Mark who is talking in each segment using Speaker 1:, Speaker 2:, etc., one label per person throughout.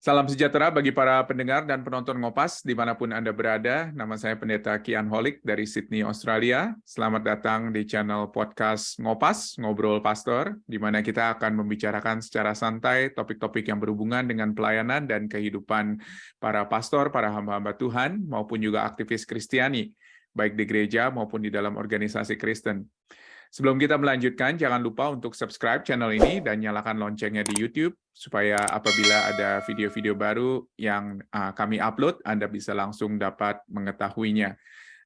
Speaker 1: Salam sejahtera bagi para pendengar dan penonton Ngopas dimanapun Anda berada. Nama saya Pendeta Kian Holik dari Sydney, Australia. Selamat datang di channel podcast Ngopas, Ngobrol Pastor, di mana kita akan membicarakan secara santai topik-topik yang berhubungan dengan pelayanan dan kehidupan para pastor, para hamba-hamba Tuhan, maupun juga aktivis Kristiani, baik di gereja maupun di dalam organisasi Kristen. Sebelum kita melanjutkan, jangan lupa untuk subscribe channel ini dan nyalakan loncengnya di YouTube, supaya apabila ada video-video baru yang kami upload, Anda bisa langsung dapat mengetahuinya.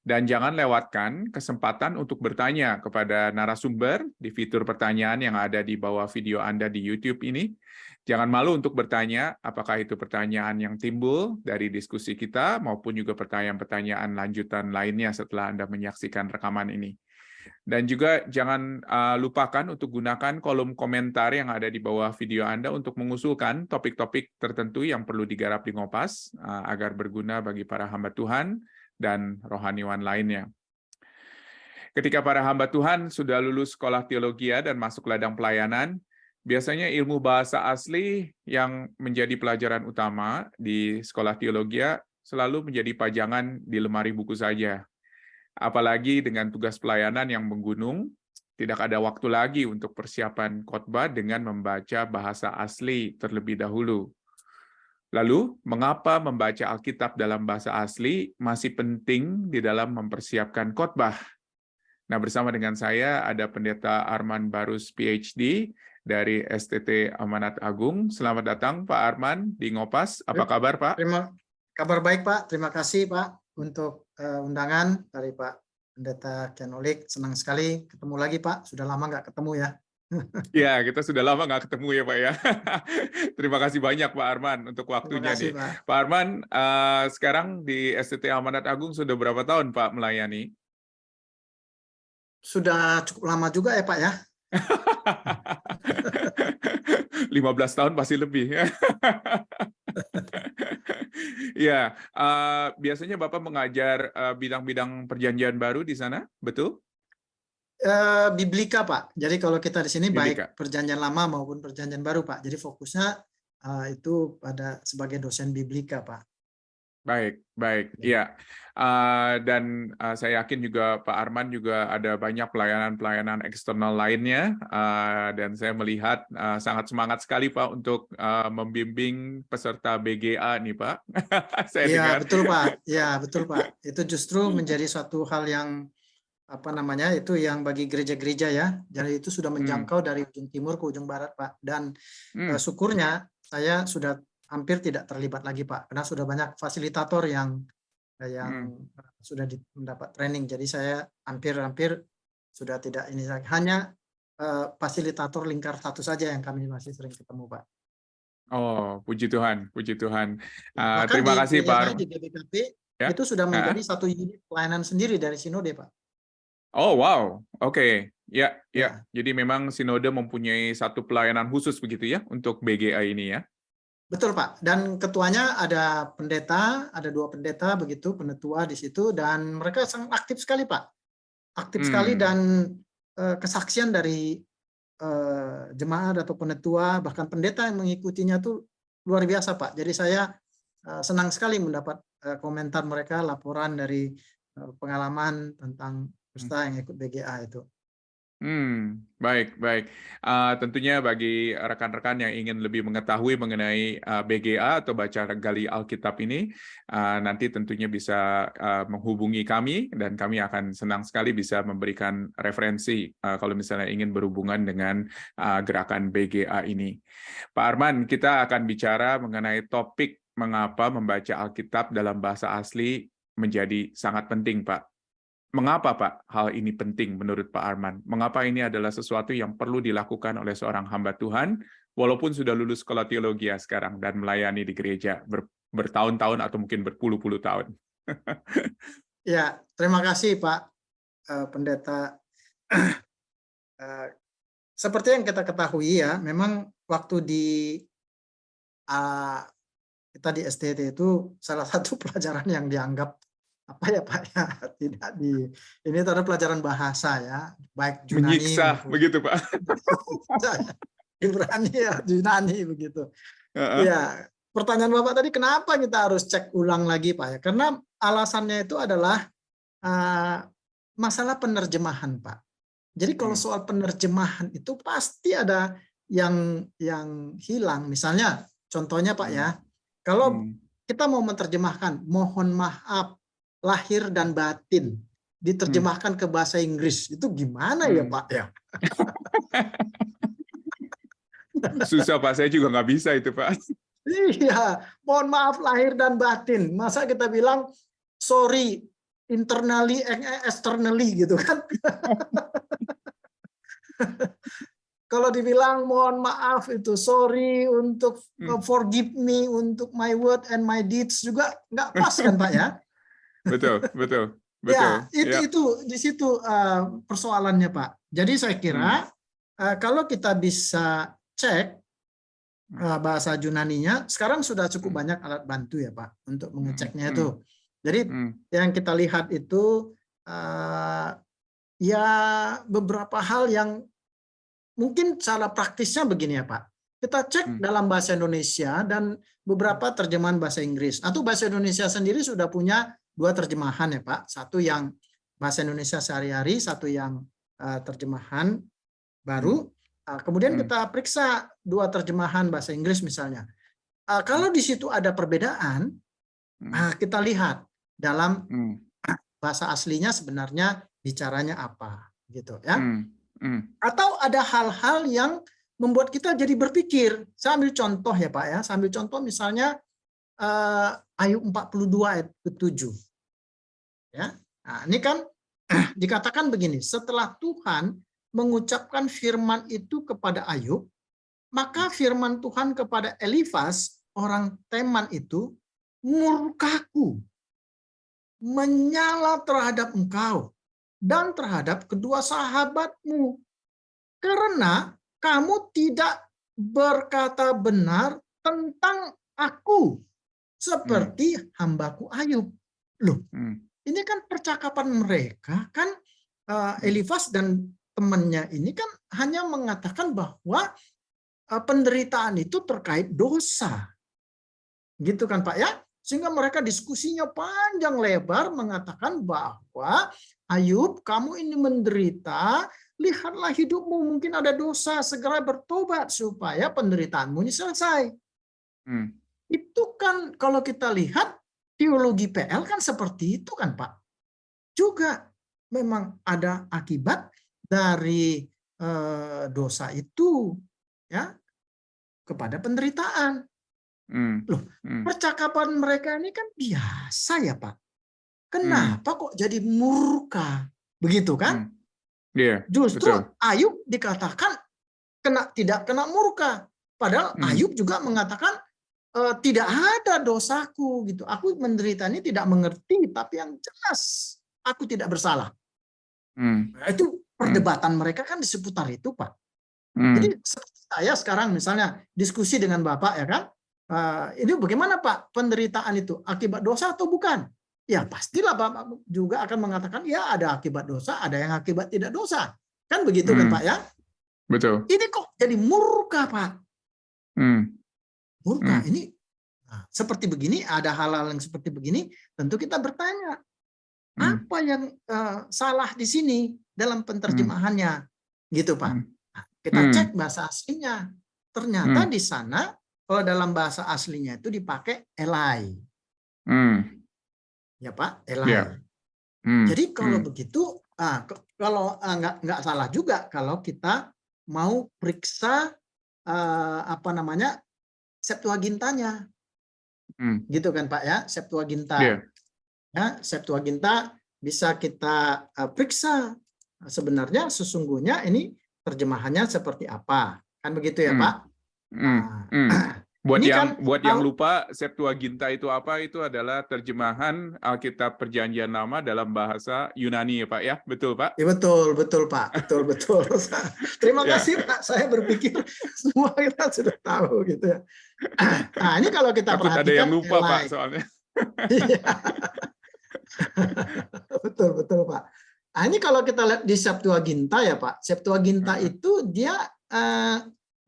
Speaker 1: Dan jangan lewatkan kesempatan untuk bertanya kepada narasumber di fitur pertanyaan yang ada di bawah video Anda di YouTube ini. Jangan malu untuk bertanya, apakah itu pertanyaan yang timbul dari diskusi kita, maupun juga pertanyaan-pertanyaan lanjutan lainnya setelah Anda menyaksikan rekaman ini. Dan juga jangan lupakan untuk gunakan kolom komentar yang ada di bawah video Anda untuk mengusulkan topik-topik tertentu yang perlu digarap di Ngopas agar berguna bagi para hamba Tuhan dan rohaniwan lainnya. Ketika para hamba Tuhan sudah lulus sekolah teologi dan masuk ladang pelayanan, biasanya ilmu bahasa asli yang menjadi pelajaran utama di sekolah teologi selalu menjadi pajangan di lemari buku saja. Apalagi dengan tugas pelayanan yang menggunung, tidak ada waktu lagi untuk persiapan khotbah dengan membaca bahasa asli terlebih dahulu. Lalu, mengapa membaca Alkitab dalam bahasa asli masih penting di dalam mempersiapkan khotbah? Nah, bersama dengan saya ada Pendeta Arman Barus, PhD, dari STT Amanat Agung. Selamat datang, Pak Arman, di Ngopas. Apa kabar, Pak?
Speaker 2: Kabar baik, Pak. Terima kasih, Pak, untuk undangan dari Pak Pendeta Kian Holik. Senang sekali ketemu lagi, Pak. Sudah lama nggak ketemu ya.
Speaker 1: Ya, kita sudah lama nggak ketemu ya, Pak ya. Terima kasih banyak, Pak Arman, untuk waktunya
Speaker 2: kasih,
Speaker 1: nih.
Speaker 2: Pak.
Speaker 1: Pak Arman, sekarang di STT Amanat Agung sudah berapa tahun, Pak, melayani?
Speaker 2: Sudah cukup lama juga ya, Pak ya.
Speaker 1: 15 tahun pasti lebih. Ya, biasanya Bapak mengajar bidang-bidang perjanjian baru di sana, betul?
Speaker 2: Biblika, Pak. Jadi kalau kita di sini
Speaker 1: Biblika.
Speaker 2: baik perjanjian lama maupun perjanjian baru, Pak. Jadi fokusnya itu pada sebagai dosen Biblika, Pak.
Speaker 1: Baik, baik, iya. Dan saya yakin juga Pak Arman juga ada banyak pelayanan-pelayanan eksternal lainnya, dan saya melihat sangat semangat sekali Pak untuk membimbing peserta BGA nih Pak. Saya
Speaker 2: Iya,
Speaker 1: dengar.
Speaker 2: betul Pak. Iya, betul Pak. Itu justru menjadi suatu hal yang itu yang bagi gereja-gereja ya. Jadi itu sudah menjangkau dari ujung timur ke ujung barat, Pak. Dan syukurnya saya sudah hampir tidak terlibat lagi, Pak, karena sudah banyak fasilitator yang sudah mendapat training. Jadi saya hampir sudah tidak ini lagi. Hanya fasilitator lingkar satu saja yang kami masih sering ketemu, Pak.
Speaker 1: Oh, puji Tuhan, puji Tuhan.
Speaker 2: Bahkan
Speaker 1: Terima kasih Pak Arman.
Speaker 2: Di BPKP
Speaker 1: ya?
Speaker 2: itu sudah menjadi satu unit pelayanan sendiri dari Sinode, Pak.
Speaker 1: Oh, wow. Oke. Ya. Jadi memang Sinode mempunyai satu pelayanan khusus begitu ya untuk BGA ini ya.
Speaker 2: Betul, Pak. Dan ketuanya ada pendeta, ada 2 pendeta begitu, penetua di situ, dan mereka sangat aktif sekali, Pak. Aktif sekali, dan kesaksian dari jemaat atau penetua, bahkan pendeta yang mengikutinya tuh luar biasa, Pak. Jadi saya senang sekali mendapat komentar mereka, laporan dari pengalaman tentang peserta yang ikut BGA itu.
Speaker 1: Baik. Tentunya bagi rekan-rekan yang ingin lebih mengetahui mengenai BGA atau baca gali Alkitab ini, nanti tentunya bisa menghubungi kami, dan kami akan senang sekali bisa memberikan referensi kalau misalnya ingin berhubungan dengan gerakan BGA ini. Pak Arman, kita akan bicara mengenai topik mengapa membaca Alkitab dalam bahasa asli menjadi sangat penting, Pak. Mengapa, Pak, hal ini penting menurut Pak Arman? Mengapa ini adalah sesuatu yang perlu dilakukan oleh seorang hamba Tuhan, walaupun sudah lulus sekolah teologi sekarang dan melayani di gereja bertahun-tahun atau mungkin berpuluh-puluh tahun?
Speaker 2: Ya, terima kasih Pak Pendeta. Seperti yang kita ketahui ya, memang waktu kita di STT itu salah satu pelajaran yang dianggap Pak ya, tidak ini ada pelajaran bahasa ya, baik Yunani
Speaker 1: menyiksa begitu Pak.
Speaker 2: Ibrani ya, Yunani begitu. Ya, pertanyaan Bapak tadi, kenapa kita harus cek ulang lagi, Pak ya? Karena alasannya itu adalah masalah penerjemahan, Pak. Jadi kalau soal penerjemahan itu pasti ada yang hilang. Misalnya, contohnya Pak ya, kalau kita mau menerjemahkan mohon maaf lahir dan batin, diterjemahkan ke bahasa Inggris, itu gimana ya Pak ya?
Speaker 1: Susah Pak, saya juga nggak bisa itu Pak.
Speaker 2: Iya, mohon maaf lahir dan batin. Masa kita bilang sorry internally and externally gitu kan? Kalau dibilang mohon maaf itu sorry untuk forgive me untuk my word and my deeds juga nggak pas kan Pak ya?
Speaker 1: Betul, betul,
Speaker 2: Ya,
Speaker 1: betul.
Speaker 2: itu di situ persoalannya Pak. Jadi saya kira kalau kita bisa cek bahasa Yunaninya, sekarang sudah cukup banyak alat bantu ya Pak untuk mengeceknya itu. Jadi yang kita lihat itu ya beberapa hal yang mungkin cara praktisnya begini ya Pak. Kita cek dalam bahasa Indonesia dan beberapa terjemahan bahasa Inggris. Atau bahasa Indonesia sendiri sudah punya 2 terjemahan ya Pak. Satu yang bahasa Indonesia sehari-hari, satu yang terjemahan baru. Kemudian kita periksa 2 terjemahan bahasa Inggris misalnya. Kalau di situ ada perbedaan, kita lihat dalam bahasa aslinya sebenarnya bicaranya apa, gitu ya. Atau ada hal-hal yang membuat kita jadi berpikir. Saya ambil contoh ya Pak ya. Saya ambil contoh misalnya Ayub 42 ayat 7. Ya. Nah, ini kan dikatakan begini, setelah Tuhan mengucapkan firman itu kepada Ayub, maka firman Tuhan kepada Elifas, orang Teman itu, murkaku menyala terhadap engkau dan terhadap kedua sahabatmu, karena kamu tidak berkata benar tentang aku, seperti hambaku Ayub. Loh, ini kan percakapan mereka, kan Elifas dan temannya ini kan hanya mengatakan bahwa penderitaan itu terkait dosa. Gitu kan Pak ya? Sehingga mereka diskusinya panjang lebar mengatakan bahwa Ayub, kamu ini menderita, lihatlah hidupmu mungkin ada dosa, segera bertobat supaya penderitaanmu ini selesai. Itu kan kalau kita lihat teologi PL kan seperti itu kan Pak. Juga memang ada akibat dari dosa itu ya kepada penderitaan. Loh, percakapan mereka ini kan biasa ya Pak. Kenapa kok jadi murka? Begitu kan? Justru betul. Ayub dikatakan tidak kena murka. Padahal Ayub juga mengatakan tidak ada dosaku gitu. Aku menderita ini tidak mengerti, tapi yang jelas aku tidak bersalah. Nah, itu perdebatan mereka kan di seputar itu, Pak. Jadi saya sekarang misalnya diskusi dengan Bapak ya kan, ini bagaimana Pak penderitaan itu akibat dosa atau bukan? Ya pastilah Bapak juga akan mengatakan ya ada akibat dosa, ada yang akibat tidak dosa, kan begitu kan Pak ya?
Speaker 1: Betul.
Speaker 2: Ini kok jadi murka Pak? Murka ini seperti begini, ada hal-hal yang seperti begini, tentu kita bertanya apa yang salah di sini dalam penerjemahannya, gitu Pak. Nah, kita cek bahasa aslinya, ternyata di sana kalau dalam bahasa aslinya itu dipakai elai. Ya Pak, elai. Jadi kalau begitu, kalau nggak salah juga kalau kita mau periksa Septuagintanya, gitu kan Pak ya, Septuaginta. Ya, Septuaginta bisa kita periksa sebenarnya sesungguhnya ini terjemahannya seperti apa, kan begitu ya Pak.
Speaker 1: Buat yang lupa Septuaginta itu apa, itu adalah terjemahan Alkitab Perjanjian Lama dalam bahasa Yunani ya Pak ya, betul Pak?
Speaker 2: Ya, betul Pak, betul. Terima kasih Pak, saya berpikir semua kita sudah tahu gitu ya. Nah ini kalau kita perhatikan
Speaker 1: ada yang lupa Pak soalnya.
Speaker 2: Betul Pak. Nah ini kalau kita lihat di Septuaginta ya Pak, Septuaginta itu dia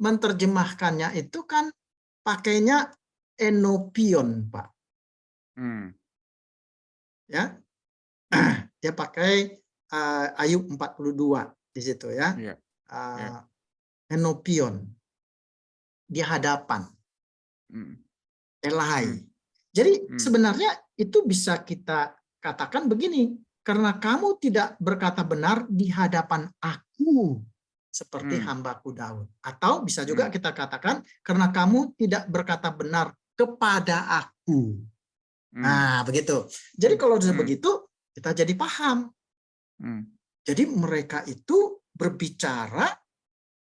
Speaker 2: menerjemahkannya itu kan pakainya enopion, Pak. Ya. Dia pakai Ayub 42 di situ ya. Enopion. Di hadapan. Elai. Jadi sebenarnya itu bisa kita katakan begini, karena kamu tidak berkata benar di hadapan aku seperti hambaku Daud. Atau bisa juga kita katakan karena kamu tidak berkata benar kepada aku. Nah, begitu. Jadi kalau sudah begitu, kita jadi paham. Jadi mereka itu berbicara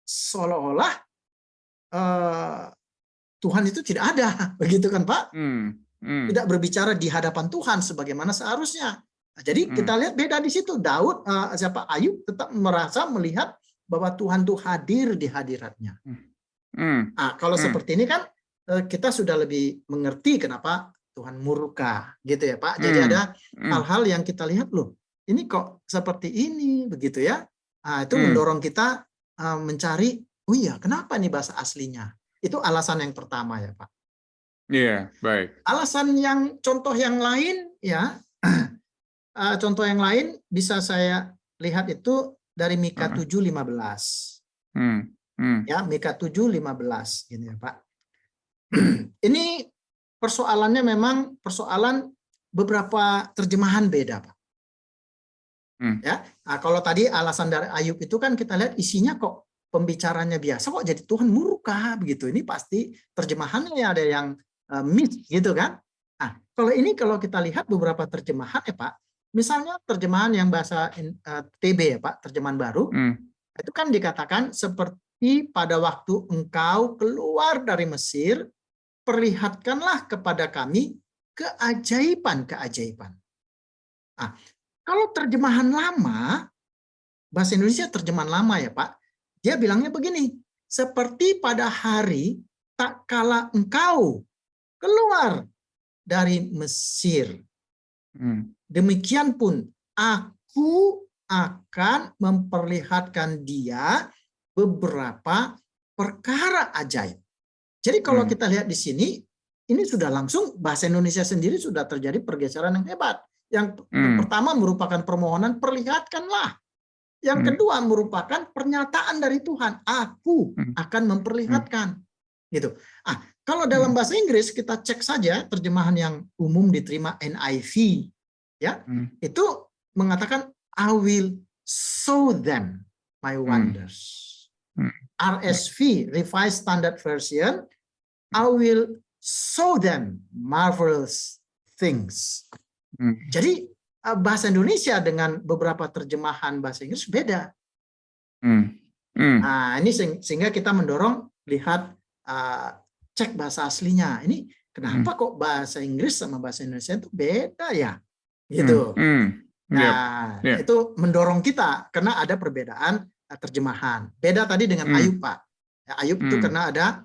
Speaker 2: seolah-olah Tuhan itu tidak ada, begitu kan Pak? Tidak berbicara di hadapan Tuhan sebagaimana seharusnya. Nah, jadi kita lihat beda di situ. Daud, Ayub tetap merasa melihat bahwa Tuhan itu hadir di hadiratnya. Nah, kalau seperti ini kan kita sudah lebih mengerti kenapa Tuhan murka, gitu ya Pak. Jadi ada hal-hal yang kita lihat loh. Ini kok seperti ini, begitu ya? Nah, itu mendorong kita mencari, oh iya, kenapa nih bahasa aslinya? Itu alasan yang pertama ya Pak.
Speaker 1: Iya, baik.
Speaker 2: Alasan yang contoh yang lain ya, contoh yang lain bisa saya lihat itu dari Mika 7:15. Ya, Mika 7:15 gini ya Pak. Ini persoalannya memang persoalan beberapa terjemahan beda Pak. Ya, nah, kalau tadi alasan dari Ayub itu kan kita lihat isinya kok pembicaranya biasa kok jadi Tuhan murka begitu. Ini pasti terjemahannya ada yang miss gitu kan. Nah, kalau kita lihat beberapa terjemahan ya Pak, misalnya terjemahan yang bahasa TB ya Pak, terjemahan baru, itu kan dikatakan seperti pada waktu engkau keluar dari Mesir, perlihatkanlah kepada kami keajaiban-keajaiban. Nah, kalau terjemahan lama, bahasa Indonesia terjemahan lama ya Pak, dia bilangnya begini, seperti pada hari tak kala engkau keluar dari Mesir. Demikian pun aku akan memperlihatkan dia beberapa perkara ajaib. Jadi kalau kita lihat di sini, ini sudah langsung bahasa Indonesia sendiri sudah terjadi pergeseran yang hebat. Yang pertama merupakan permohonan perlihatkanlah. Yang kedua merupakan pernyataan dari Tuhan, aku akan memperlihatkan. Gitu. Kalau dalam bahasa Inggris kita cek saja terjemahan yang umum diterima NIV, ya, itu mengatakan I will show them my wonders. RSV, Revised Standard Version, I will show them marvelous things. Jadi bahasa Indonesia dengan beberapa terjemahan bahasa Inggris beda. Nah, ini sehingga kita mendorong lihat cek bahasa aslinya. Ini kenapa kok bahasa Inggris sama bahasa Indonesia itu beda ya? Gitu. Nah, itu mendorong kita karena ada perbedaan terjemahan. Beda tadi dengan Ayub, Pak. Ya, Ayub itu karena ada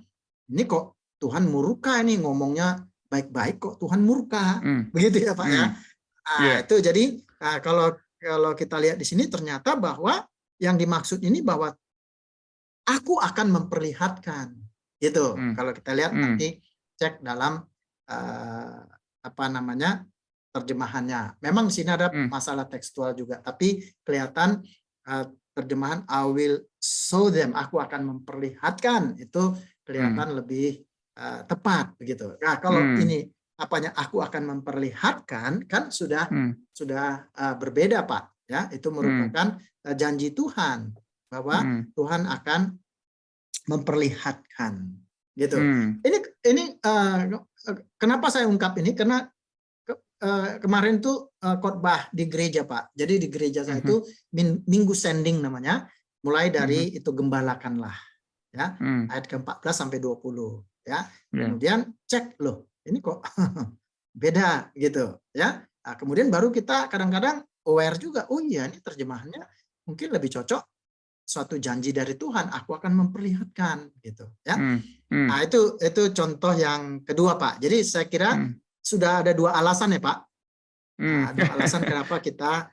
Speaker 2: ini kok Tuhan murka ini ngomongnya baik-baik kok Tuhan murka. Begitu ya, Pak ya. Itu jadi kalau kita lihat di sini ternyata bahwa yang dimaksud ini bahwa aku akan memperlihatkan. Gitu. Kalau kita lihat nanti cek dalam terjemahannya. Memang di sini ada masalah tekstual juga, tapi kelihatan terjemahan I will show them, aku akan memperlihatkan, itu kelihatan lebih tepat begitu. Nah, kalau ini aku akan memperlihatkan kan sudah berbeda Pak, ya. Itu merupakan janji Tuhan bahwa Tuhan akan memperlihatkan gitu. Ini kenapa saya ungkap ini karena kemarin tuh khotbah di gereja Pak. Jadi di gereja saya itu minggu sending namanya, mulai dari itu gembalakanlah ya, ayat ke-14 sampai 20 ya. Kemudian cek loh, ini kok beda gitu ya. Nah, kemudian baru kita kadang-kadang aware juga, oh iya ini terjemahannya mungkin lebih cocok suatu janji dari Tuhan, aku akan memperlihatkan gitu ya. Nah, itu contoh yang kedua Pak. Jadi saya kira sudah ada dua alasan ya Pak. Dua alasan kenapa kita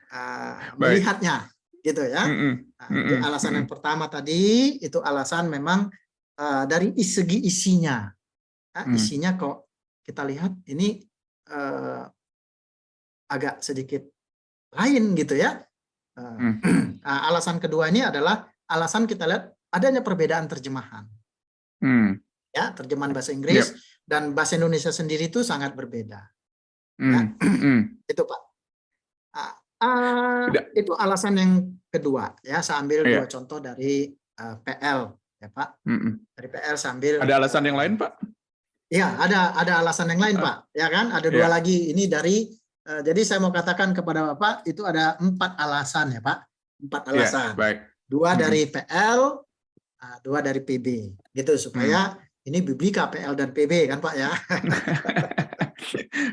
Speaker 2: melihatnya gitu ya. Jadi alasan yang pertama tadi itu alasan memang dari segi isinya. Isinya kok kita lihat ini agak sedikit lain gitu ya. Alasan kedua ini adalah alasan kita lihat adanya perbedaan terjemahan. Ya, terjemahan bahasa Inggris dan bahasa Indonesia sendiri itu sangat berbeda. Ya. Itu Pak. Itu alasan yang kedua ya. Saya ambil dua contoh dari PL ya Pak. Dari PL sambil.
Speaker 1: Ada alasan yang lain Pak?
Speaker 2: Ya, ada alasan yang lain Pak. Ya kan? Ada dua lagi. Ini dari jadi saya mau katakan kepada Bapak itu ada 4 alasan ya Pak. 4 alasan.
Speaker 1: Baik.
Speaker 2: 2 dari PL, 2 dari PB. Gitu supaya ini Biblika, PL dan PB kan Pak ya.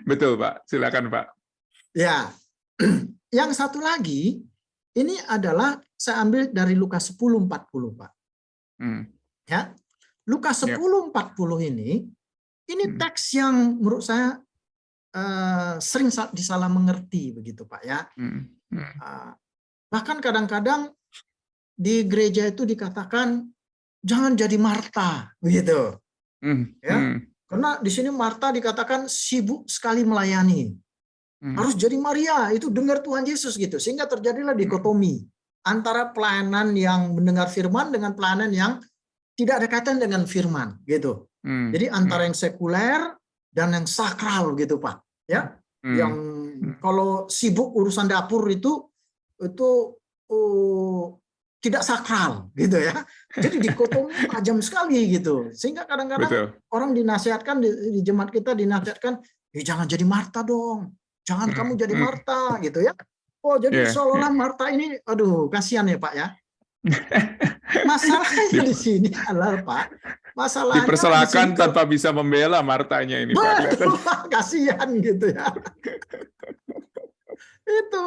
Speaker 1: Betul Pak. Silakan Pak.
Speaker 2: Ya. Yang satu lagi ini adalah saya ambil dari Lukas 10:40 Pak. Ya. Lukas 10:40 ini teks yang menurut saya sering disalah mengerti begitu Pak ya. Bahkan kadang-kadang di gereja itu dikatakan jangan jadi Marta begitu. Ya. Karena di sini Marta dikatakan sibuk sekali melayani. Harus jadi Maria, itu dengar Tuhan Yesus gitu. Sehingga terjadilah dikotomi antara pelayanan yang mendengar firman dengan pelayanan yang tidak ada kaitan dengan firman gitu. Jadi antara yang sekuler dan yang sakral gitu Pak. Ya. Yang kalau sibuk urusan dapur itu tidak sakral gitu ya. Jadi dikotomi tajam sekali gitu. Sehingga kadang-kadang orang dinasihatkan di jemaat kita dinasihatkan, jangan jadi Marta dong. Jangan kamu jadi Marta gitu ya. Oh, jadi seolah-olah Marta ini aduh, kasihan ya Pak ya. Masalahnya di sini adalah Pak, masalahnya
Speaker 1: dipersilakan tanpa bisa membela Martanya ini Pak.
Speaker 2: Kasihan gitu ya. Itu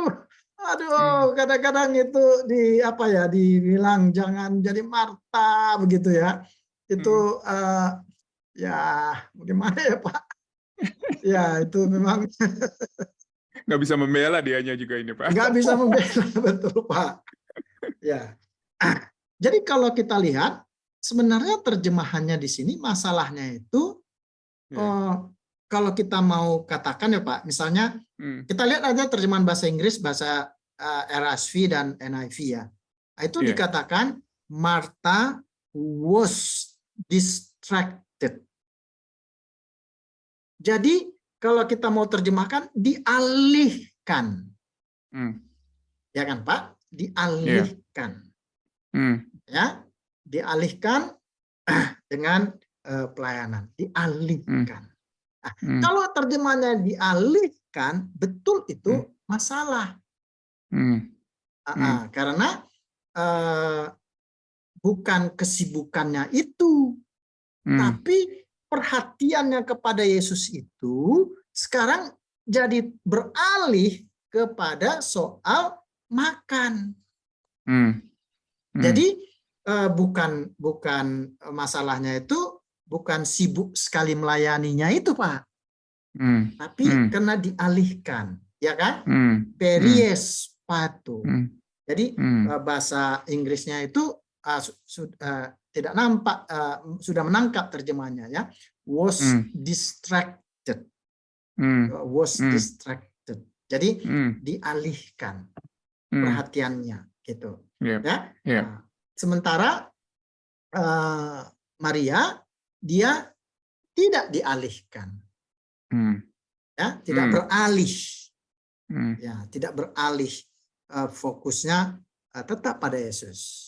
Speaker 2: aduh, kadang-kadang itu dibilang jangan jadi Marta begitu ya. Itu ya bagaimana ya Pak? Ya itu memang
Speaker 1: nggak bisa membela dianya juga ini Pak.
Speaker 2: Nggak bisa membela, betul Pak. Ya. Jadi kalau kita lihat sebenarnya terjemahannya di sini masalahnya itu kalau kita mau katakan ya Pak, misalnya kita lihat aja terjemahan bahasa Inggris, bahasa RSV dan NIV ya. Itu dikatakan Martha was distracted. Jadi kalau kita mau terjemahkan dialihkan. Ya kan Pak? Dialihkan. Ya, dialihkan dengan pelayanan, dialihkan. Nah, kalau terjemahannya dialihkan, betul itu masalah. Karena bukan kesibukannya itu, tapi perhatiannya kepada Yesus itu sekarang jadi beralih kepada soal makan. Jadi bukan masalahnya itu bukan sibuk sekali melayaninya itu Pak, tapi karena dialihkan, ya kan? Peries patu. Jadi bahasa Inggrisnya itu tidak nampak, sudah menangkap terjemahannya ya, was distracted, was distracted. Jadi dialihkan perhatiannya gitu. Ya. Nah, sementara Maria dia tidak dialihkan, ya, tidak beralih, ya, tidak beralih, fokusnya tetap pada Yesus.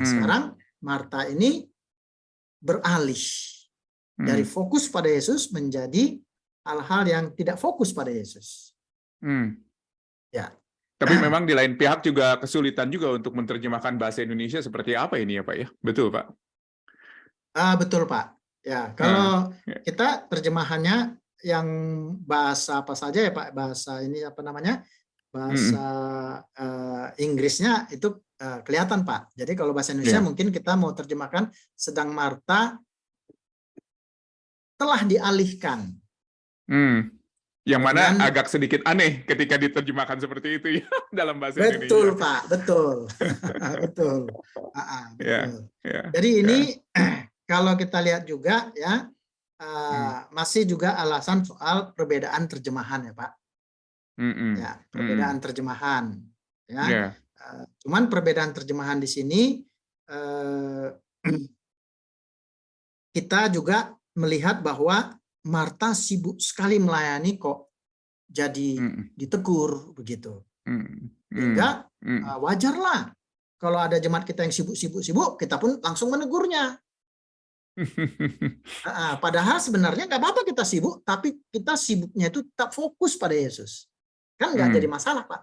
Speaker 2: Sekarang Marta ini beralih dari fokus pada Yesus menjadi hal-hal yang tidak fokus pada Yesus. Ya.
Speaker 1: Tapi memang di lain pihak juga kesulitan juga untuk menerjemahkan bahasa Indonesia seperti apa ini ya Pak ya? Betul Pak?
Speaker 2: Betul Pak. Ya, kalau kita terjemahannya yang bahasa apa saja ya Pak? Bahasa ini apa namanya? Bahasa Inggrisnya itu kelihatan Pak. Jadi kalau bahasa Indonesia mungkin kita mau terjemahkan sedang Marta telah dialihkan.
Speaker 1: Yang mana agak sedikit aneh ketika diterjemahkan seperti itu ya dalam bahasa Indonesia.
Speaker 2: Betul Pak, betul. Betul. Betul. Jadi ini kalau kita lihat juga ya, masih juga alasan soal perbedaan terjemahan ya Pak. Ya, perbedaan terjemahan. Ya, cuman perbedaan terjemahan di sini kita juga melihat bahwa Marta sibuk sekali melayani kok jadi ditegur begitu. Sehingga wajarlah kalau ada jemaat kita yang sibuk, kita pun langsung menegurnya. Padahal sebenarnya nggak apa-apa kita sibuk, tapi kita sibuknya itu tetap fokus pada Yesus. Kan nggak jadi masalah, Pak.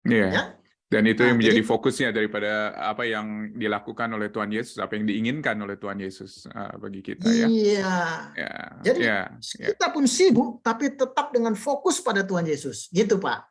Speaker 1: Iya.
Speaker 2: Ya?
Speaker 1: Dan itu yang menjadi
Speaker 2: Jadi,
Speaker 1: fokusnya daripada apa yang dilakukan oleh Tuhan Yesus, apa yang diinginkan oleh Tuhan Yesus bagi kita ya.
Speaker 2: Iya.
Speaker 1: Ya,
Speaker 2: Jadi
Speaker 1: ya, ya.
Speaker 2: kita pun sibuk, tapi tetap dengan fokus pada Tuhan Yesus, gitu Pak.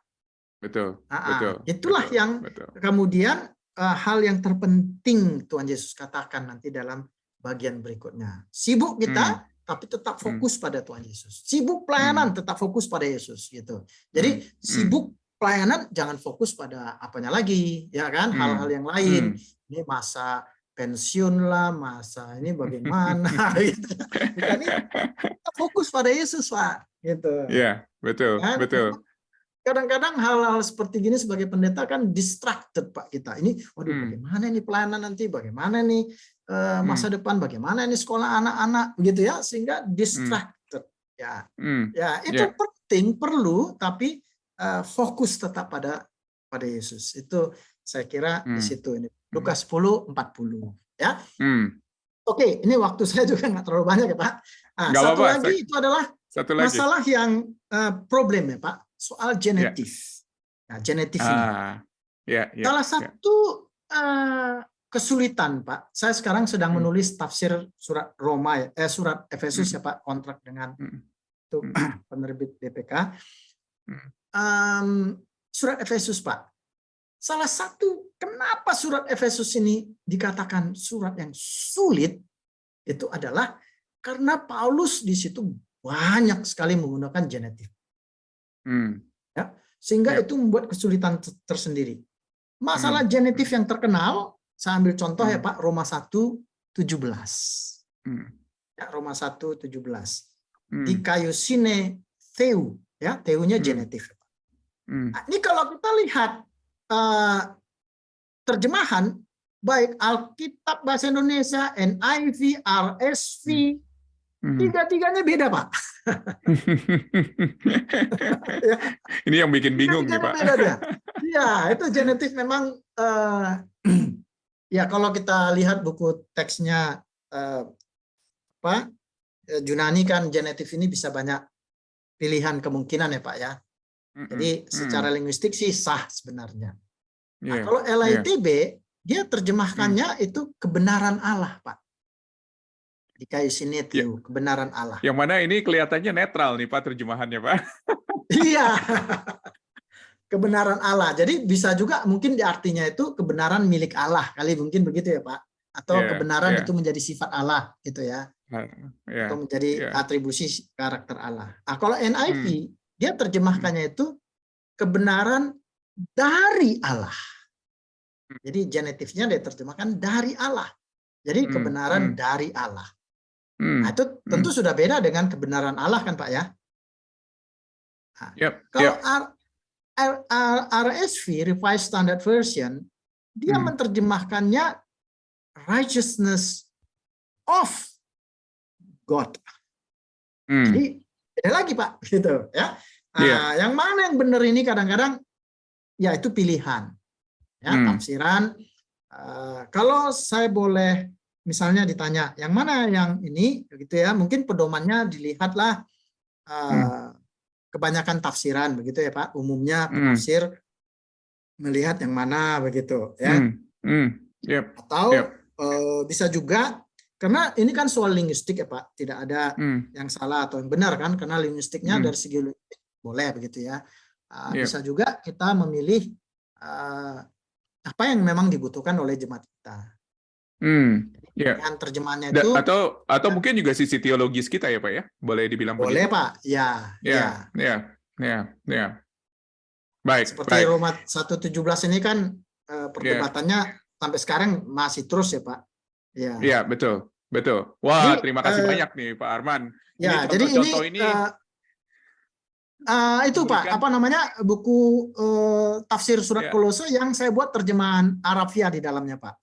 Speaker 1: Betul, betul.
Speaker 2: Itulah
Speaker 1: betul,
Speaker 2: yang
Speaker 1: betul.
Speaker 2: kemudian hal yang terpenting Tuhan Yesus katakan nanti dalam bagian berikutnya. Sibuk kita, tapi tetap fokus pada Tuhan Yesus. Sibuk pelayanan, tetap fokus pada Yesus, gitu. Jadi sibuk pelayanan jangan fokus pada apanya lagi, ya kan? Hal-hal yang lain. Ini masa pensiun lah, masa ini bagaimana gitu. Bukan ini, kita fokus pada Yesus, Pak, gitu.
Speaker 1: Iya, betul,
Speaker 2: Kan?
Speaker 1: betul.
Speaker 2: Kadang-kadang hal-hal seperti gini sebagai pendeta kan distracted Pak kita. Ini, waduh bagaimana ini pelayanan nanti, bagaimana nih masa depan, bagaimana ini sekolah anak-anak, begitu ya, sehingga distracted. Ya, ya itu penting, perlu, tapi fokus tetap pada Yesus. Itu saya kira di situ ini. Lukas 10:40 ya. Oke, ini waktu saya juga nggak terlalu banyak ya Pak. Satu lagi itu adalah masalah yang problem ya Pak. Soal genetif. Nah, genetif ini. Salah satu kesulitan, Pak. Saya sekarang sedang menulis tafsir surat Roma, surat Efesus ya Pak, kontrak dengan penerbit BPK. Surat Efesus, Pak. Salah satu kenapa surat Efesus ini dikatakan surat yang sulit itu adalah karena Paulus di situ banyak sekali menggunakan genetif. Ya, sehingga itu membuat kesulitan tersendiri. Masalah genetif yang terkenal, saya ambil contoh ya Pak, Roma 1:17. Ya, Roma 1:17. Di kayu sine theu, ya, theunya genetif. Nah, ini kalau kita lihat terjemahan, baik Alkitab Bahasa Indonesia, NIV, RSV, tiga-tiganya beda Pak.
Speaker 1: Ini yang bikin bingung nih Pak.
Speaker 2: Ya, itu genetif memang ya kalau kita lihat buku teksnya Yunani kan genetif ini bisa banyak pilihan kemungkinan ya Pak ya. Jadi secara linguistik sih sah sebenarnya. Nah, kalau LITB dia terjemahkannya itu kebenaran Allah Pak. Di kayu sini itu kebenaran Allah.
Speaker 1: Yang mana ini kelihatannya netral nih Pak terjemahannya Pak.
Speaker 2: Iya. Kebenaran Allah. Jadi bisa juga mungkin di artinya itu kebenaran milik Allah. Kali mungkin begitu ya Pak. Atau kebenaran itu menjadi sifat Allah gitu ya. Atau menjadi atribusi karakter Allah. Nah, kalau NIV dia terjemahkannya itu kebenaran dari Allah. Jadi genetifnya dia terjemahkan dari Allah. Jadi kebenaran dari Allah. Nah, itu tentu sudah beda dengan kebenaran Allah kan Pak ya. Nah, kalau RSV, Revised Standard Version, dia menerjemahkannya righteousness of God. Jadi beda lagi Pak, gitu ya. Yang mana yang benar ini kadang-kadang ya itu pilihan, ya tafsiran. Kalau saya boleh misalnya ditanya yang mana yang ini begitu ya, mungkin pedomannya dilihatlah kebanyakan tafsiran begitu ya Pak, umumnya penafsir melihat yang mana begitu ya. Atau bisa juga karena ini kan soal linguistik ya Pak, tidak ada yang salah atau yang benar kan, karena linguistiknya dari segi linguistik boleh begitu ya. Bisa juga kita memilih apa yang memang dibutuhkan oleh jemaat kita. Dengan terjemahannya itu
Speaker 1: atau mungkin juga sisi teologis kita ya Pak ya, boleh dibilang
Speaker 2: boleh
Speaker 1: begitu?
Speaker 2: Pak,
Speaker 1: Baik.
Speaker 2: Seperti Roma 1:17 ini kan perdebatannya sampai sekarang masih terus ya Pak.
Speaker 1: Iya betul. betul. Wah,
Speaker 2: Jadi
Speaker 1: terima kasih banyak nih Pak Arman. Ini
Speaker 2: ya, jadi ini
Speaker 1: contoh-contoh ini
Speaker 2: itu Pak,
Speaker 1: memberikan
Speaker 2: apa namanya, buku tafsir surat
Speaker 1: ya.
Speaker 2: Kolose yang saya buat terjemahan Arabia di dalamnya Pak.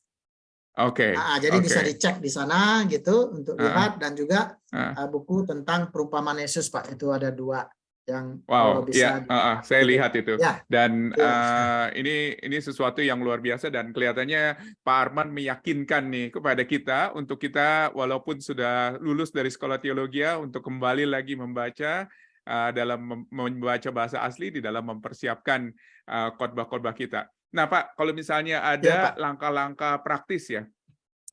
Speaker 1: Oke,
Speaker 2: Jadi bisa
Speaker 1: oke.
Speaker 2: dicek di sana gitu untuk
Speaker 1: Heeh,
Speaker 2: lihat, dan juga
Speaker 1: heeh.
Speaker 2: buku tentang perumpamaan Yesus Pak, itu ada 2 yang
Speaker 1: Wow,
Speaker 2: bisa
Speaker 1: ya, saya
Speaker 2: gitu.
Speaker 1: lihat itu.
Speaker 2: Ya,
Speaker 1: Dan
Speaker 2: ya.
Speaker 1: ini sesuatu yang luar biasa dan kelihatannya Pak Arman meyakinkan nih kepada kita untuk kita walaupun sudah lulus dari sekolah teologi untuk kembali lagi membaca dalam membaca bahasa asli di dalam mempersiapkan khotbah-khotbah kita. Nah, Pak, kalau misalnya
Speaker 2: Ya
Speaker 1: ada
Speaker 2: Pak.
Speaker 1: langkah-langkah praktis ya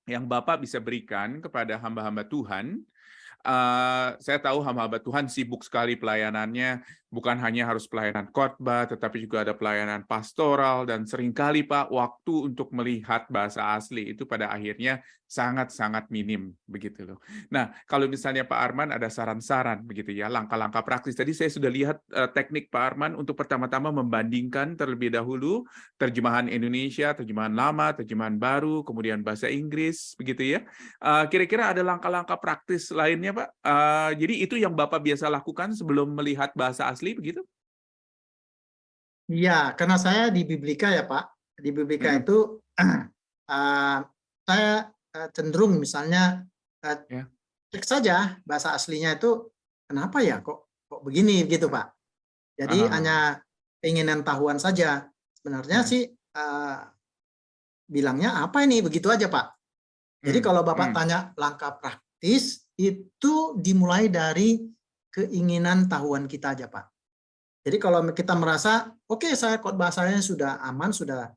Speaker 1: yang Bapak bisa berikan kepada hamba-hamba Tuhan. Saya tahu hamba-hamba Tuhan sibuk sekali pelayanannya, bukan hanya harus pelayanan khotbah, tetapi juga ada pelayanan pastoral, dan seringkali Pak, waktu untuk melihat bahasa asli itu pada akhirnya sangat-sangat minim, begitu loh. Nah, kalau misalnya Pak Arman ada saran-saran, begitu ya, langkah-langkah praktis. Tadi saya sudah lihat teknik Pak Arman untuk pertama-tama membandingkan terlebih dahulu terjemahan Indonesia, terjemahan lama, terjemahan baru, kemudian bahasa Inggris, begitu ya. Kira-kira ada langkah-langkah praktis lainnya, Pak? Jadi itu yang Bapak biasa lakukan sebelum melihat bahasa asli, begitu?
Speaker 2: Iya, karena saya di Biblika ya Pak. Di Biblika
Speaker 1: Mm-mm.
Speaker 2: itu saya cenderung misalnya
Speaker 1: Ya.
Speaker 2: cek saja bahasa aslinya itu, kenapa ya kok begini gitu Pak. Jadi
Speaker 1: Ah,
Speaker 2: hanya keinginan tahuan saja. Sebenarnya
Speaker 1: mm,
Speaker 2: sih bilangnya apa ini, begitu aja Pak. Jadi
Speaker 1: mm,
Speaker 2: kalau Bapak
Speaker 1: mm,
Speaker 2: tanya langkah praktis, itu dimulai dari keinginan tahuan kita aja Pak. Jadi kalau kita merasa, oke, saya khotbah saya sudah aman, sudah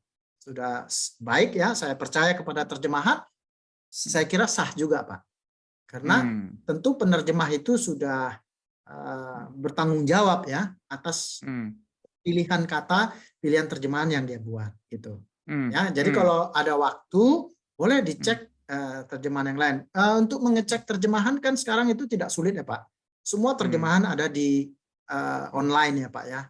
Speaker 2: baik ya, saya percaya kepada terjemahan, saya kira sah juga Pak. Karena
Speaker 1: mm,
Speaker 2: tentu penerjemah itu sudah bertanggung jawab ya atas
Speaker 1: mm,
Speaker 2: pilihan kata, pilihan terjemahan yang dia buat gitu.
Speaker 1: mm,
Speaker 2: Ya, jadi
Speaker 1: mm,
Speaker 2: kalau ada waktu boleh
Speaker 1: mm,
Speaker 2: dicek terjemahan yang lain. Untuk mengecek terjemahan kan sekarang itu tidak sulit ya Pak. Semua
Speaker 1: mm,
Speaker 2: terjemahan ada di online ya Pak ya.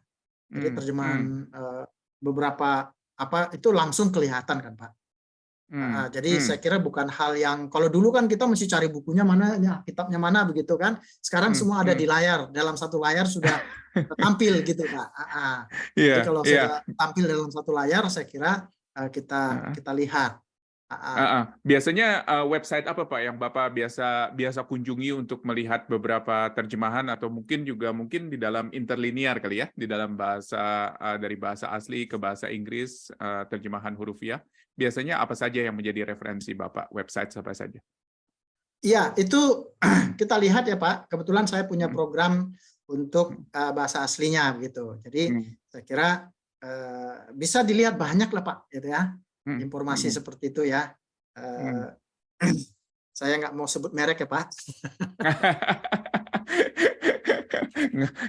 Speaker 2: Jadi
Speaker 1: mm,
Speaker 2: terjemahan
Speaker 1: mm,
Speaker 2: beberapa apa itu langsung kelihatan kan Pak.
Speaker 1: mm,
Speaker 2: Jadi
Speaker 1: mm,
Speaker 2: saya kira bukan hal yang, kalau dulu kan kita mesti cari bukunya mana, ya, kitabnya mana begitu kan. Sekarang
Speaker 1: mm,
Speaker 2: semua ada di
Speaker 1: mm.
Speaker 2: layar, dalam satu layar sudah tampil gitu Pak. Jadi
Speaker 1: Iya,
Speaker 2: kalau
Speaker 1: iya.
Speaker 2: sudah tampil dalam satu layar, saya kira kita
Speaker 1: Ah,
Speaker 2: kita lihat.
Speaker 1: Biasanya website apa Pak yang Bapak biasa biasa kunjungi untuk melihat beberapa terjemahan atau mungkin di dalam interlinear kali ya, di dalam bahasa dari bahasa asli ke bahasa Inggris terjemahan hurufiah. Biasanya apa saja yang menjadi referensi Bapak? Website apa saja?
Speaker 2: Iya, itu kita lihat ya Pak. Kebetulan saya punya
Speaker 1: Hmm,
Speaker 2: program untuk
Speaker 1: hmm,
Speaker 2: bahasa aslinya begitu. Jadi
Speaker 1: hmm,
Speaker 2: saya kira bisa dilihat banyak lah Pak, gitu ya.
Speaker 1: hmm,
Speaker 2: Informasi
Speaker 1: hmm,
Speaker 2: seperti itu ya.
Speaker 1: hmm.
Speaker 2: Eh, saya nggak mau sebut merek ya Pak.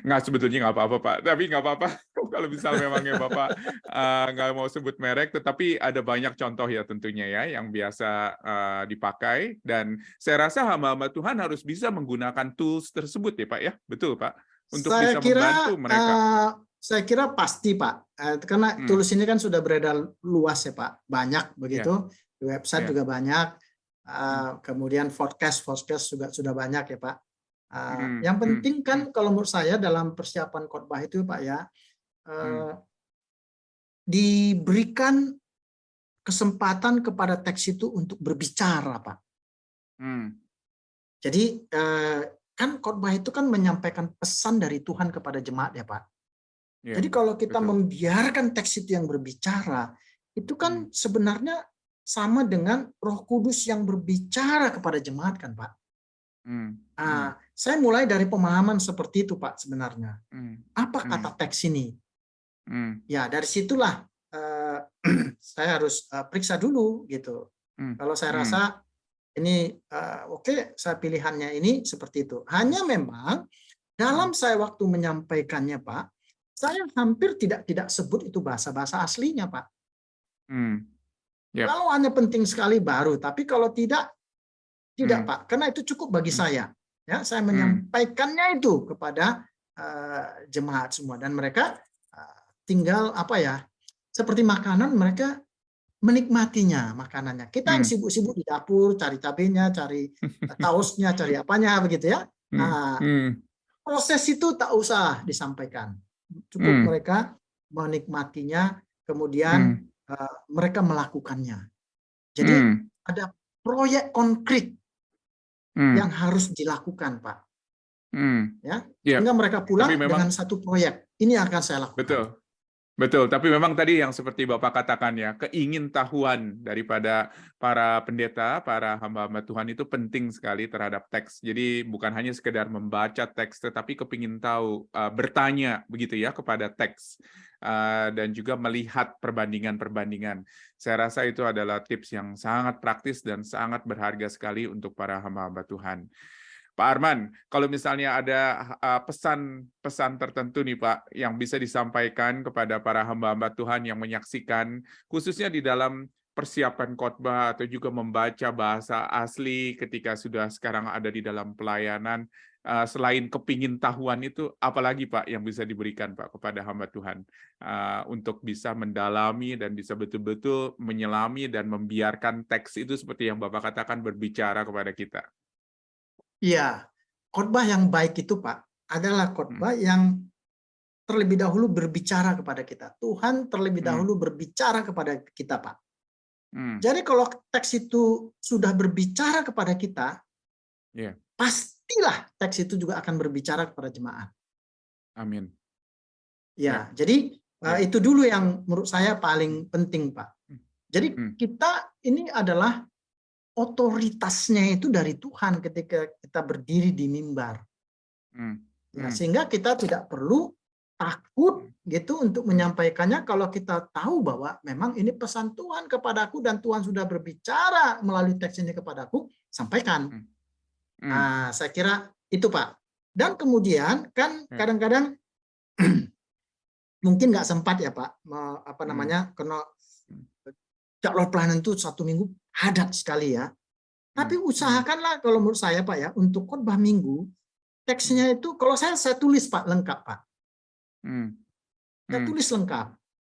Speaker 1: Nggak, sebetulnya nggak apa-apa Pak, tapi nggak apa-apa kalau misal memangnya Bapak nggak mau sebut merek, tetapi ada banyak contoh ya tentunya ya yang biasa dipakai, dan saya rasa hamba-hamba Tuhan harus bisa menggunakan tools tersebut ya Pak ya, betul Pak, untuk
Speaker 2: Saya
Speaker 1: bisa membantu
Speaker 2: kira
Speaker 1: mereka.
Speaker 2: saya kira pasti Pak, karena
Speaker 1: Hmm,
Speaker 2: tulis ini kan sudah beredar luas ya Pak, banyak
Speaker 1: ya,
Speaker 2: begitu, di website
Speaker 1: ya,
Speaker 2: juga banyak,
Speaker 1: hmm,
Speaker 2: kemudian podcast juga sudah banyak ya Pak.
Speaker 1: hmm,
Speaker 2: Yang
Speaker 1: hmm,
Speaker 2: penting kan
Speaker 1: hmm,
Speaker 2: kalau menurut saya dalam persiapan khotbah itu Pak ya,
Speaker 1: hmm,
Speaker 2: eh, diberikan kesempatan kepada teks itu untuk berbicara Pak.
Speaker 1: hmm,
Speaker 2: Jadi kan khotbah itu kan menyampaikan pesan dari Tuhan kepada jemaat ya Pak.
Speaker 1: ya,
Speaker 2: Jadi kalau kita
Speaker 1: betul.
Speaker 2: membiarkan teks itu yang berbicara, itu
Speaker 1: Hmm,
Speaker 2: kan sebenarnya sama dengan Roh Kudus yang berbicara kepada jemaat kan Pak.
Speaker 1: hmm, hmm,
Speaker 2: Saya mulai dari pemahaman seperti itu Pak sebenarnya.
Speaker 1: hmm,
Speaker 2: Apa
Speaker 1: hmm,
Speaker 2: kata teks ini?
Speaker 1: hmm,
Speaker 2: Ya dari situlah saya harus periksa dulu gitu.
Speaker 1: hmm,
Speaker 2: Kalau saya
Speaker 1: hmm,
Speaker 2: rasa ini oke, saya pilihannya ini seperti itu. Hanya memang
Speaker 1: hmm,
Speaker 2: dalam saya waktu menyampaikannya Pak, saya hampir tidak sebut itu bahasa-bahasa aslinya Pak.
Speaker 1: hmm, yep,
Speaker 2: Kalau hanya penting sekali baru, tapi kalau tidak
Speaker 1: hmm,
Speaker 2: Pak, karena itu cukup bagi
Speaker 1: hmm,
Speaker 2: saya. Ya, saya
Speaker 1: hmm.
Speaker 2: menyampaikannya itu kepada jemaat semua, dan mereka tinggal apa ya, seperti makanan, mereka menikmatinya makanannya. Kita yang sibuk-sibuk di dapur, cari cabenya, cari tausnya, cari apanya begitu ya. Nah, proses itu tak usah disampaikan. Cukup mereka menikmatinya, kemudian mereka melakukannya. Jadi ada proyek konkret yang harus dilakukan, Pak. Ya, sehingga mereka pulang dengan satu proyek. Ini yang akan saya lakukan.
Speaker 1: Betul, tapi memang tadi yang seperti Bapak katakan ya, keingintahuan daripada para pendeta, para hamba-hamba Tuhan itu penting sekali terhadap teks. Jadi bukan hanya sekedar membaca teks, tetapi kepingin tahu, bertanya begitu ya kepada teks, dan juga melihat perbandingan-perbandingan. Saya rasa itu adalah tips yang sangat praktis dan sangat berharga sekali untuk para hamba-hamba Tuhan. Pak Arman, kalau misalnya ada pesan-pesan tertentu nih Pak, yang bisa disampaikan kepada para hamba-hamba Tuhan yang menyaksikan, khususnya di dalam persiapan khotbah atau juga membaca bahasa asli ketika sudah sekarang ada di dalam pelayanan, selain kepingintahuan itu, apalagi Pak yang bisa diberikan Pak kepada hamba Tuhan untuk bisa mendalami dan bisa betul-betul menyelami dan membiarkan teks itu seperti yang Bapak katakan berbicara kepada kita.
Speaker 2: Iya, khotbah yang baik itu Pak adalah khotbah yang terlebih dahulu berbicara kepada kita. Tuhan terlebih dahulu berbicara kepada kita, Pak. Jadi kalau teks itu sudah berbicara kepada kita, pastilah teks itu juga akan berbicara kepada jemaat.
Speaker 1: Amin.
Speaker 2: Ya, jadi itu dulu yang menurut saya paling penting, Pak. Jadi kita ini adalah otoritasnya itu dari Tuhan ketika kita berdiri di mimbar. Ya, sehingga kita tidak perlu takut gitu untuk menyampaikannya kalau kita tahu bahwa memang ini pesan Tuhan kepadaku dan Tuhan sudah berbicara melalui teks ini kepadaku, sampaikan. Nah, saya kira itu Pak. Dan kemudian kan kadang-kadang mungkin nggak sempat ya Pak, karena jadwal pelayanan itu 1 minggu padat sekali ya. Tapi usahakanlah kalau menurut saya Pak ya, untuk khotbah minggu, teksnya itu kalau saya tulis Pak lengkap Pak. Saya tulis lengkap.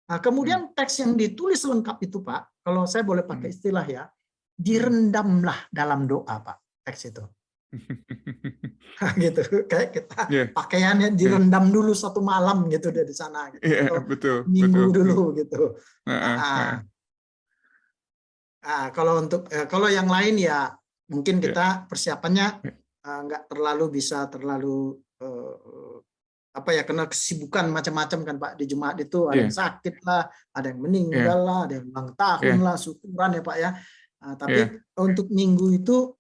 Speaker 2: Nah, kemudian teks yang ditulis lengkap itu Pak, kalau saya boleh pakai istilah ya, direndamlah dalam doa Pak, teks itu. Gitu, kayak kita pakaiannya direndam dulu 1 malam gitu di sana. Gitu.
Speaker 1: Betul.
Speaker 2: Minggu dulu gitu. Kalau yang lain ya mungkin kita persiapannya nggak terlalu bisa karena kesibukan macam-macam kan Pak di jemaat itu ada yang sakit lah, ada yang meninggal lah, ada yang ulang tahun lah, syukuran ya Pak ya. Tapi untuk minggu itu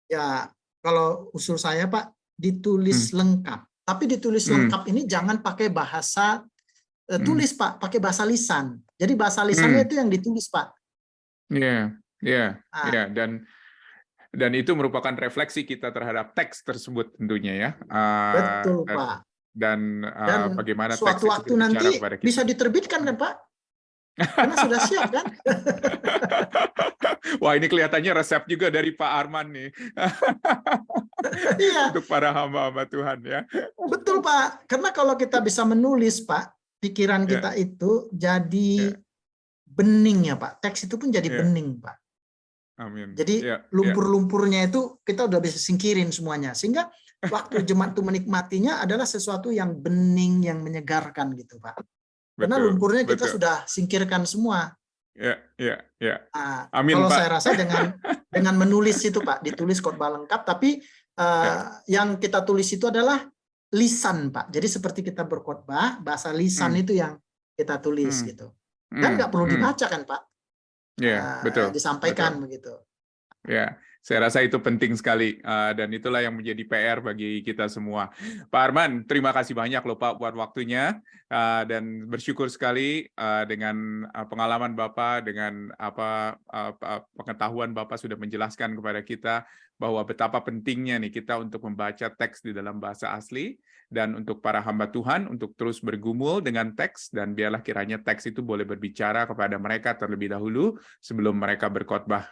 Speaker 2: ya kalau usul saya Pak ditulis lengkap. Tapi ditulis lengkap ini jangan pakai bahasa tulis Pak, pakai bahasa lisan. Jadi bahasa lisannya itu yang ditulis Pak.
Speaker 1: Dan itu merupakan refleksi kita terhadap teks tersebut tentunya ya.
Speaker 2: Betul Pak.
Speaker 1: Dan bagaimana teks
Speaker 2: suatu
Speaker 1: itu
Speaker 2: waktu nanti
Speaker 1: kepada kita.
Speaker 2: bisa diterbitkan kan Pak? Karena sudah siap kan?
Speaker 1: Wah, ini kelihatannya resep juga dari Pak Arman nih.
Speaker 2: Iya.
Speaker 1: Untuk para hamba-hamba Tuhan ya.
Speaker 2: Betul Pak. Karena kalau kita bisa menulis Pak, pikiran kita itu jadi bening ya Pak. Teks itu pun jadi bening Pak.
Speaker 1: Amin.
Speaker 2: Jadi lumpur-lumpurnya itu kita udah bisa singkirin semuanya. Sehingga waktu jemaat itu menikmatinya adalah sesuatu yang bening, yang menyegarkan gitu Pak. Karena lumpurnya kita sudah singkirkan semua.
Speaker 1: Amin,
Speaker 2: kalau
Speaker 1: Pak.
Speaker 2: saya rasa dengan menulis itu Pak, ditulis khotbah lengkap, tapi yang kita tulis itu adalah lisan Pak. Jadi seperti kita berkhotbah, bahasa lisan itu yang kita tulis gitu. Dan nggak perlu dibaca kan Pak.
Speaker 1: Betul.
Speaker 2: Disampaikan begitu.
Speaker 1: Ya, saya rasa itu penting sekali dan itulah yang menjadi PR bagi kita semua. Pak Arman, terima kasih banyak loh Pak buat waktunya dan bersyukur sekali dengan pengalaman Bapak, dengan pengetahuan Bapak sudah menjelaskan kepada kita bahwa betapa pentingnya nih kita untuk membaca teks di dalam bahasa asli dan untuk para hamba Tuhan untuk terus bergumul dengan teks dan biarlah kiranya teks itu boleh berbicara kepada mereka terlebih dahulu sebelum mereka berkhotbah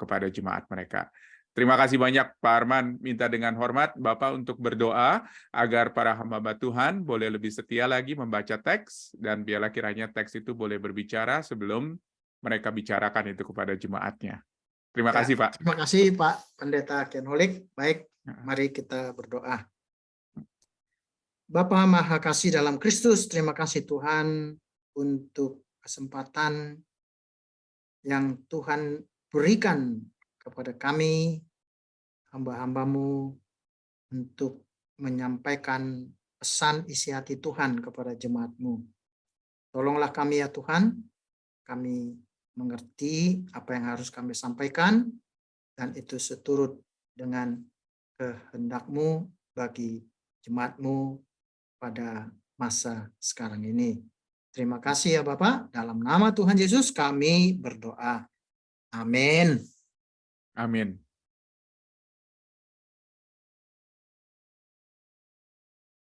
Speaker 1: kepada jemaat mereka. Terima kasih banyak Pak Arman, minta dengan hormat Bapak untuk berdoa agar para hamba Tuhan boleh lebih setia lagi membaca teks dan biarlah kiranya teks itu boleh berbicara sebelum mereka bicarakan itu kepada jemaatnya. Terima
Speaker 2: Ya,
Speaker 1: kasih, Pak.
Speaker 2: terima kasih Pak Pendeta Kian Holik. Baik, mari kita berdoa. Bapa Maha Kasih dalam Kristus, terima kasih Tuhan untuk kesempatan yang Tuhan berikan kepada kami, hamba-hambamu, untuk menyampaikan pesan isi hati Tuhan kepada jemaat-Mu. Tolonglah kami ya Tuhan, kami mengerti apa yang harus kami sampaikan, dan itu seturut dengan kehendak-Mu bagi jemaat-Mu pada masa sekarang ini. Terima kasih ya Bapak, dalam nama Tuhan Yesus kami berdoa. Amin.
Speaker 1: Amin.